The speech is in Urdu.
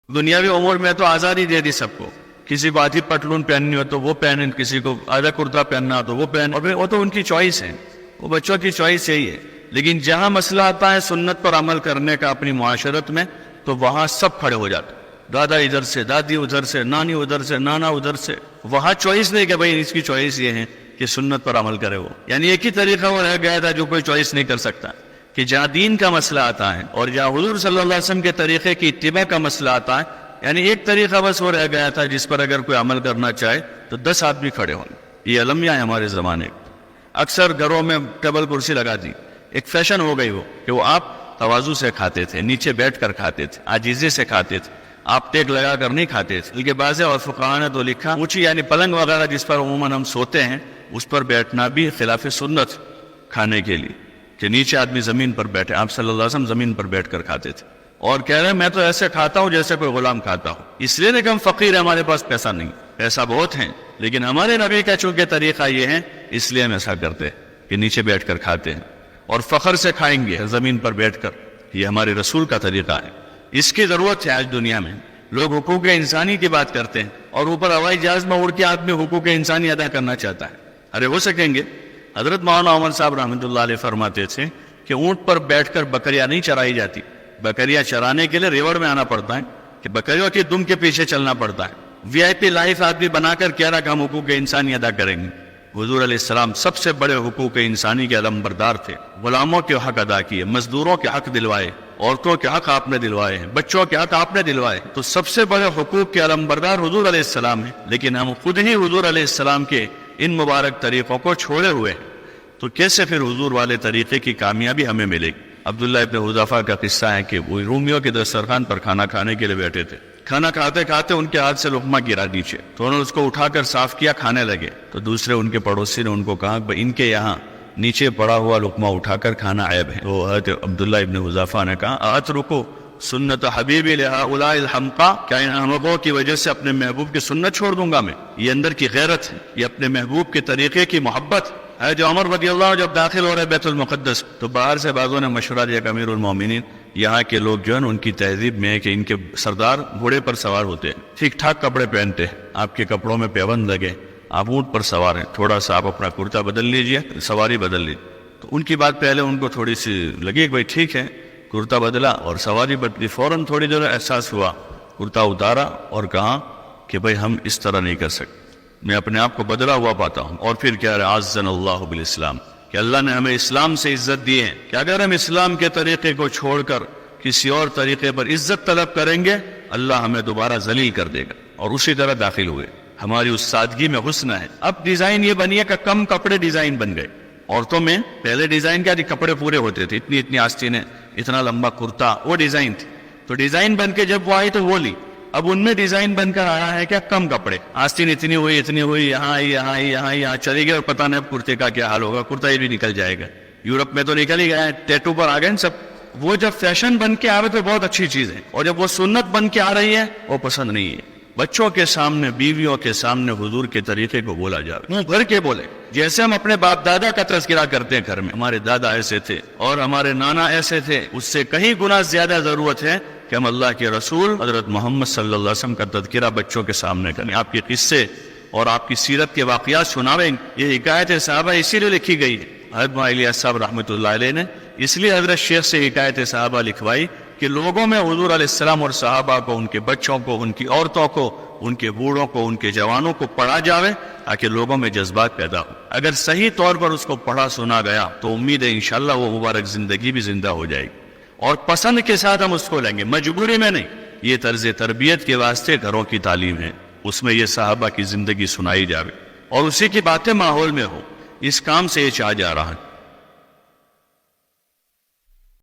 دنیاوی امور میں تو آزادی دے دی سب کو، کسی کو آدھی پتلون پہننی ہو تو وہ پہنیں، کسی کو آدھا کرتا پہننا ہو تو وہ پہن، اور وہ تو ان کی چوائس ہے، وہ بچوں کی چوائس یہی ہے۔ لیکن جہاں مسئلہ آتا ہے سنت پر عمل کرنے کا اپنی معاشرت میں، تو وہاں سب کھڑے ہو جاتے، دادا ادھر سے، دادی ادھر سے، نانی ادھر سے، نانا ادھر سے۔ وہاں چوائس نہیں کہ بھائی اس کی چوائس یہ ہے کہ سنت پر عمل کرے وہ، یعنی ایک ہی طریقہ وہ رہ گیا تھا جو کوئی چوائس نہیں کر سکتا، کہ جہاں دین کا مسئلہ آتا ہے اور جہاں حضور صلی اللہ علیہ وسلم کے طریقے کی اتباع کا مسئلہ آتا ہے، یعنی ایک طریقہ بس وہ رہ گیا تھا جس پر اگر کوئی عمل کرنا چاہے تو 10 آدمی کھڑے ہوں۔ یہ المیہ ہے ہمارے زمانے کا۔ اکثر گھروں میں ٹیبل کرسی لگا دی، ایک فیشن ہو گئی وہ، کہ وہ آپ تواضع سے کھاتے تھے، نیچے بیٹھ کر کھاتے تھے، عاجزی سے کھاتے تھے، آپ ٹیک لگا کر نہیں کھاتے تھے۔ بلکہ بعض اور فقہاء نے تو لکھا اونچی یعنی پلنگ وغیرہ جس پر عموماً ہم سوتے ہیں اس پر بیٹھنا بھی خلاف سنت کھانے کے لیے، کہ نیچے آدمی زمین پر بیٹھے، آپ صلی اللہ علیہ وسلم زمین پر بیٹھ کر کھاتے تھے، اور کہہ رہے ہیں میں تو ایسے کھاتا ہوں جیسے کوئی غلام کھاتا ہوں۔ اس لیے کہ ہم فقیر ہیں، ہمارے پاس پیسہ نہیں، پیسہ بہت ہیں، لیکن ہمارے نبی کا چونکہ طریقہ یہ ہے اس لیے ہم ایسا کرتے ہیں کہ نیچے بیٹھ کر کھاتے ہیں، اور فخر سے کھائیں گے زمین پر بیٹھ کر۔ یہ ہمارے رسول کا طریقہ ہے، اس کی ضرورت ہے آج دنیا میں۔ لوگ حقوق انسانی کی بات کرتے ہیں اور اوپر ہوائی جہاز میں اڑ کے آدمی حقوق انسانی ادا کرنا چاہتا ہے۔ ارے ہو سکیں گے؟ حضرت مولانا عمر صاحب رحمۃ اللہ علیہ فرماتے تھے کہ اونٹ پر بیٹھ کر بکریاں نہیں چرائی جاتی، بکریاں چرانے کے لیے ریوڑ میں آنا پڑتا ہے، کہ بکریوں کی دم کے پیچھے چلنا پڑتا ہے۔ وی آئی پی لائف آدمی بنا کر کہہ رہا کہ ہم حقوق انسانی ادا کریں گے۔ حضور علیہ السلام سب سے بڑے حقوق انسانی کے علمبردار تھے، غلاموں کے حق ادا کیے، مزدوروں کے حق دلوائے، عورتوں کے حق آپ نے دلوائے ہیں، بچوں کے حق آپ نے دلوائے۔ تو سب سے بڑے حقوق کے علمبردار حضور علیہ السلام ہیں، لیکن ہم خود ہی حضور علیہ السلام کے ان مبارک طریقوں کو چھوڑے ہوئے ہیں، تو کیسے پھر حضور والے طریقے کی کامیابی ہمیں ملے گی؟ عبداللہ ابن حذیفہ کا قصہ ہے کہ وہ رومیوں کے دسترخوان پر کھانا کھانے کے لیے بیٹھے تھے، کھانا کھاتے کھاتے ان کے ہاتھ سے لقمہ گرا نیچے، تو انہوں نے اس کو اٹھا کر صاف کیا، کھانے لگے، تو دوسرے ان کے پڑوسی نے ان کو کہا کہ ان کے یہاں نیچے پڑا ہوا لقمہ اٹھا کر کھانا عیب ہے۔ تو حضرت عبداللہ ابن حذیفہ نے کہا اترکو سنت حبیبی لہؤلاء الحمقاء، کیا ان احمقوں کی وجہ سے اپنے محبوب کی سنت چھوڑ دوں گا میں؟ یہ اندر کی غیرت ہے، یہ اپنے محبوب کے طریقے کی محبت ہے۔ جو عمر رضی اللہ عنہ جب داخل ہو رہے بیت المقدس، تو باہر سے بعضوں نے مشورہ دیا کہ امیر المومنین، یہاں کے لوگ جو ہیں ان کی تہذیب میں ہے کہ ان کے سردار گھوڑے پر سوار ہوتے ہیں، ٹھیک ٹھاک کپڑے پہنتے ہیں، آپ کے کپڑوں میں پیوند لگے، آپ اونٹ پر سوار ہیں، تھوڑا سا آپ اپنا کرتا بدل لیجئے، سواری بدل لیجئے۔ تو ان کی بات پہلے ان کو تھوڑی سی لگی کہ بھائی ٹھیک ہے، کرتا بدلا اور سواری بدلی، فوراً تھوڑی دیر احساس ہوا، کرتا اتارا اور کہا کہ بھائی ہم اس طرح نہیں کر سکتے، میں اپنے آپ کو بدلا ہوا پاتا ہوں۔ اور پھر کہہ رہے عزنا اللہ بالاسلام، کہ اللہ نے ہمیں اسلام سے عزت دی ہے، کہ اگر ہم اسلام کے طریقے کو چھوڑ کر کسی اور طریقے پر عزت طلب کریں گے اللہ ہمیں دوبارہ ذلیل کر دے گا۔ اور اسی طرح داخل ہوئے۔ ہماری اس سادگی میں حسن ہے۔ اب ڈیزائن یہ بنی ہے کہ کم کپڑے ڈیزائن بن گئے۔ عورتوں میں پہلے ڈیزائن کیا تھی؟ کپڑے پورے ہوتے تھے، اتنی آستینیں، اتنا لمبا کرتا، وہ ڈیزائن تھی۔ تو ڈیزائن بن کے جب وہ آئی تو وہ لی۔ اب ان میں ڈیزائن بن کر آیا ہے کیا؟ کم کپڑے، آستین اتنی ہوئی، یہاں یہاں چلی گئی، اور پتہ نہیں اب کرتے کا کیا حال ہوگا، کرتا یہ بھی نکل جائے گا۔ یورپ میں تو نکل ہی گیا ہے، ٹیٹو پر آ گئے سب۔ وہ جب فیشن بن کے آوے تو بہت اچھی چیز ہے، اور جب وہ سنت بن کے آ رہی ہے وہ پسند نہیں ہے۔ بچوں کے سامنے، بیویوں کے سامنے حضور کے طریقے کو بولا جائے، منہ بھر کے بولے، جیسے ہم اپنے باپ دادا کا تذکرہ کرتے ہیں گھر میں، ہمارے دادا ایسے تھے اور ہمارے نانا ایسے تھے، اس سے کہیں گنا زیادہ ضرورت ہے کہ ہم اللہ کے رسول حضرت محمد صلی اللہ علیہ وسلم کا تذکرہ بچوں کے سامنے کریں، آپ کے قصے اور آپ کی سیرت کے واقعات سناویں۔ یہ حکایت صحابہ اسی لیے لکھی گئی ہے۔ حضرت الیاس صاحب رحمۃ اللہ علیہ نے اس لیے حضرت شیخ سے حکایت صحابہ لکھوائی کہ لوگوں میں حضور علیہ السلام اور صحابہ کو، ان کے بچوں کو، ان کی عورتوں کو، ان کے بوڑھوں کو، ان کے جوانوں کو پڑھا جاوے، تاکہ لوگوں میں جذبات پیدا ہو۔ اگر صحیح طور پر اس کو پڑھا سنا گیا تو امید ہے انشاءاللہ وہ مبارک زندگی بھی زندہ ہو جائے گی، اور پسند کے ساتھ ہم اس کو لیں گے، مجبوری میں نہیں۔ یہ طرز تربیت کے واسطے گھروں کی تعلیم ہے، اس میں یہ صحابہ کی زندگی سنائی جاوے اور اسی کی باتیں ماحول میں ہو، اس کام سے یہ چاہ جا رہا ہے۔